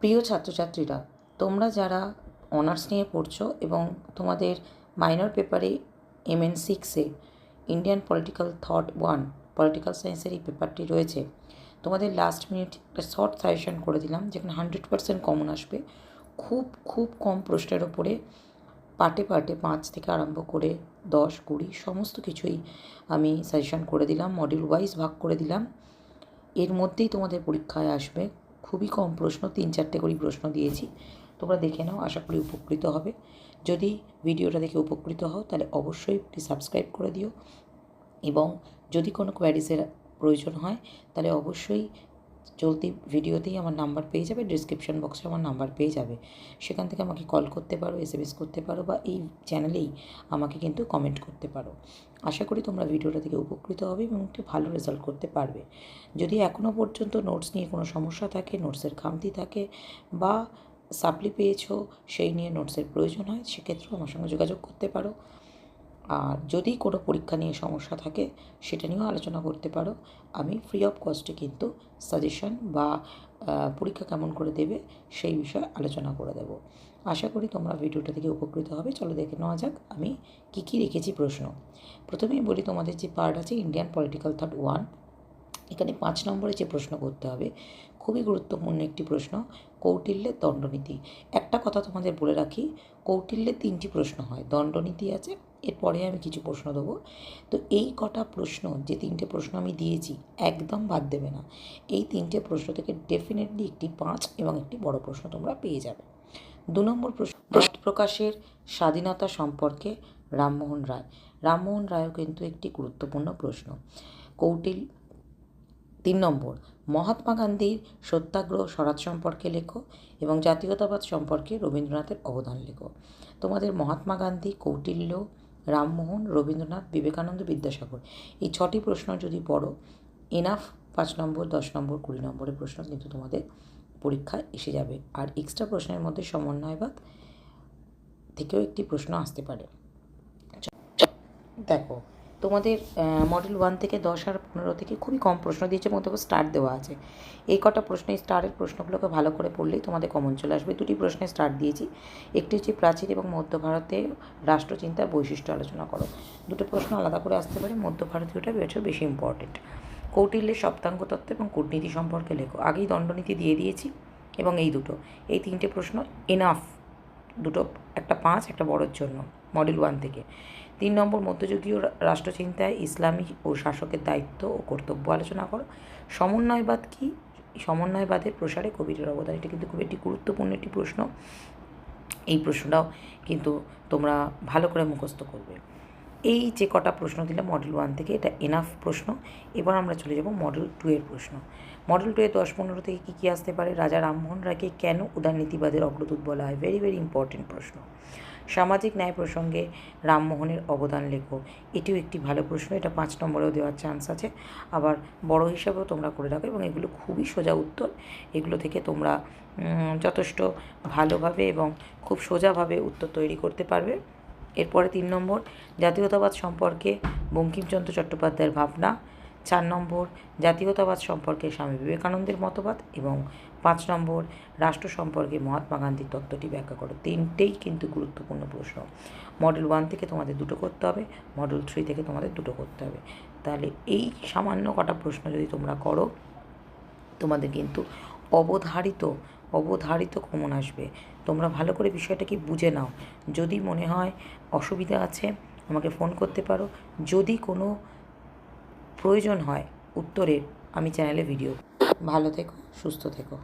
প্রিয় ছাত্রছাত্রীরা, তোমরা যারা অনার্স নিয়ে পড়ছো এবং তোমাদের মাইনর পেপারে MN6-এ ইন্ডিয়ান পলিটিক্যাল থট 1 পলিটিক্যাল সায়েন্সের এই পেপারটি রয়েছে, তোমাদের লাস্ট মিনিট একটা শর্ট সাজেশন করে দিলাম যেখানে 100% কমন আসবে। খুব কম প্রশ্নের ওপরে পার্টে 5 থেকে আরম্ভ করে 10, 20 সমস্ত কিছুই আমি সাজেশন করে দিলাম, মডিউল ওয়াইজ ভাগ করে দিলাম। এর মধ্যেই তোমাদের পরীক্ষায় আসবে। খুবই কম প্রশ্ন, 3-4টে করে প্রশ্ন দিয়েছি, তোমরা দেখে নাও, আশা করি উপকৃত হবে। যদি ভিডিওটা দেখে উপকৃত হও তাহলে অবশ্যই প্লিজ সাবস্ক্রাইব করে দিও, এবং যদি কোনো কোয়ারিজের প্রয়োজন হয় তাহলে অবশ্যই চলতি ভিডিওতেই আমার নাম্বার পেয়ে যাবে, ডিসক্রিপশন বক্সে আমার নাম্বার পেয়ে যাবে, সেখান থেকে আমাকে কল করতে পারো, SMS করতে পারো, বা এই চ্যানেলেই আমাকে কিন্তু কমেন্ট করতে পারো। আশা করি তোমরা ভিডিওটা থেকে উপকৃত হবে এবং একটু ভালো রেজাল্ট করতে পারবে। যদি এখনও পর্যন্ত নোটস নিয়ে কোনো সমস্যা থাকে, নোটসের খামতি থাকে, বা সাপ্লি পেয়েছো সেই নিয়ে নোটসের প্রয়োজন হয়, সেক্ষেত্রেও আমার সঙ্গে যোগাযোগ করতে পারো। আর যদি কোনো পরীক্ষা নিয়ে সমস্যা থাকে সেটা নিয়েও আলোচনা করতে পারো। আমি ফ্রি অফ কস্টে কিন্তু সাজেশন বা পরীক্ষা কেমন করে দেবে সেই বিষয়ে আলোচনা করে দেব। আশা করি তোমরা ভিডিওটা থেকে উপকৃত হবে। চলো দেখে নেওয়া যাক আমি কী রেখেছি প্রশ্ন। প্রথমেই বলি, তোমাদের যে পার্ট আছে ইন্ডিয়ান পলিটিক্যাল থট 1, এখানে 5 নম্বরে যে প্রশ্ন করতে হবে, খুবই গুরুত্বপূর্ণ একটি প্রশ্ন, কৌটিল্যের দণ্ডনীতি। একটা কথা তোমাদের বলে রাখি, কৌটিল্যের 3টি প্রশ্ন হয়, দণ্ডনীতি আছে, এরপরে আমি কিছু প্রশ্ন দেবো। তো এই কটা প্রশ্ন, যে 3টে প্রশ্ন আমি দিয়েছি, একদম বাদ দেবে না। এই 3টে প্রশ্ন থেকে ডেফিনেটলি একটি 5 এবং একটি বড় প্রশ্ন তোমরা পেয়ে যাবে। 2 নম্বর প্রশ্ন, মত প্রকাশের স্বাধীনতা সম্পর্কে রামমোহন রায়। রামমোহন রায়ও কিন্তু একটি গুরুত্বপূর্ণ প্রশ্ন। 3 নম্বর, মহাত্মা গান্ধীর সত্যাগ্রহ স্বরাজ সম্পর্কে লেখো এবং জাতীয়তাবাদ সম্পর্কে রবীন্দ্রনাথের অবদান লেখো। তোমাদের মহাত্মা গান্ধী, কৌটিল্য, রামমোহন, রবীন্দ্রনাথ, বিবেকানন্দ, বিদ্যাসাগর, এই 6টি প্রশ্ন যদি পড়ো, এনাফ 5 নম্বর, 10 নম্বর, 20 নম্বরের প্রশ্ন কিন্তু তোমাদের পরীক্ষায় এসে যাবে। আর এক্সট্রা প্রশ্নের মধ্যে সমন্বয়বাদ থেকেও একটি প্রশ্ন আসতে পারে। দেখো, তোমাদের মডেল 1 থেকে 10 আর 15 থেকে খুবই কম প্রশ্ন দিয়েছে এবং তবে স্টার দেওয়া আছে। এই কটা প্রশ্ন, এই স্টারের প্রশ্নগুলোকে ভালো করে পড়লেই তোমাদের কমন চলে আসবে। 2টি প্রশ্নে স্টার দিয়েছি, একটি হচ্ছে প্রাচীন এবং মধ্য ভারতে রাষ্ট্রচিন্তার বৈশিষ্ট্য আলোচনা করো। 2টো প্রশ্ন আলাদা করে আসতে পারে, মধ্য ভারতীয়টা বেশি ইম্পর্টেন্ট। কৌটিল্যের সপ্তাঙ্গ তত্ত্ব এবং কূটনীতি সম্পর্কে লেখো। আগেই দণ্ডনীতি দিয়ে দিয়েছি, এবং এই 3টে প্রশ্ন এনাফ, 2টো, একটা 5, একটা বড়োর জন্য, মডেল 1 থেকে। 3 নম্বর, মধ্যযুগীয় রাষ্ট্রচিন্তায় ইসলামী ও শাসকের দায়িত্ব ও কর্তব্য আলোচনা করো। সমন্বয়বাদ কী? সমন্বয়বাদের প্রসারে কবিরের অবদান। এটা কিন্তু খুব একটি গুরুত্বপূর্ণ একটি প্রশ্ন। এই প্রশ্নটাও কিন্তু তোমরা ভালো করে মুখস্থ করবে। এই যে কটা প্রশ্ন দিলাম মডেল 1 থেকে, এটা এনাফ প্রশ্ন। এবার আমরা চলে যাব মডেল 2 এর প্রশ্ন। মডেল 2 এর 10-15 থেকে কী আসতে পারে? রাজা রামমোহন রায়কে কেন উদারনীতিবাদের অগ্রদূত বলা হয়? ভেরি ইম্পর্টেন্ট প্রশ্ন। সামাজিক ন্যায় প্রসঙ্গে রামমোহনের অবদান লেখো। এটিও একটি ভালো প্রশ্ন, এটা 5 নম্বরেও দেওয়ার চান্স আছে, আবার বড় হিসাবেও তোমরা করে রাখো, এবং এগুলো খুবই সোজা উত্তর। এগুলো থেকে তোমরা যথেষ্ট ভালোভাবে এবং খুব সোজাভাবে উত্তর তৈরি করতে পারবে। এরপরে 3 নম্বর, জাতীয়তাবাদ সম্পর্কে বঙ্কিমচন্দ্র চট্টোপাধ্যায়ের ভাবনা। 4 নম্বর, জাতীয়তাবাদ সম্পর্কে স্বামী বিবেকানন্দের মতবাদ। এবং 5 নম্বর, রাষ্ট্র সম্পর্কে মহাত্মা গান্ধীর তত্ত্বটি ব্যাখ্যা করো। 3টেই কিন্তু গুরুত্বপূর্ণ প্রশ্ন। মডেল 1 থেকে তোমাদের 2টো করতে হবে, মডেল 3 থেকে তোমাদের 2টো করতে হবে। তাহলে এই সামান্য কটা প্রশ্ন যদি তোমরা করো, তোমাদের কিন্তু অবধারিত কমন আসবে। তোমরা ভালো করে বিষয়টাকে বুঝে নাও। যদি মনে হয় অসুবিধা আছে, আমাকে ফোন করতে পারো। যদি কোনো প্রয়োজন হয় উত্তরের, আমি চ্যানেলে ভিডিও। ভালো থেকো, সুস্থ থেকো।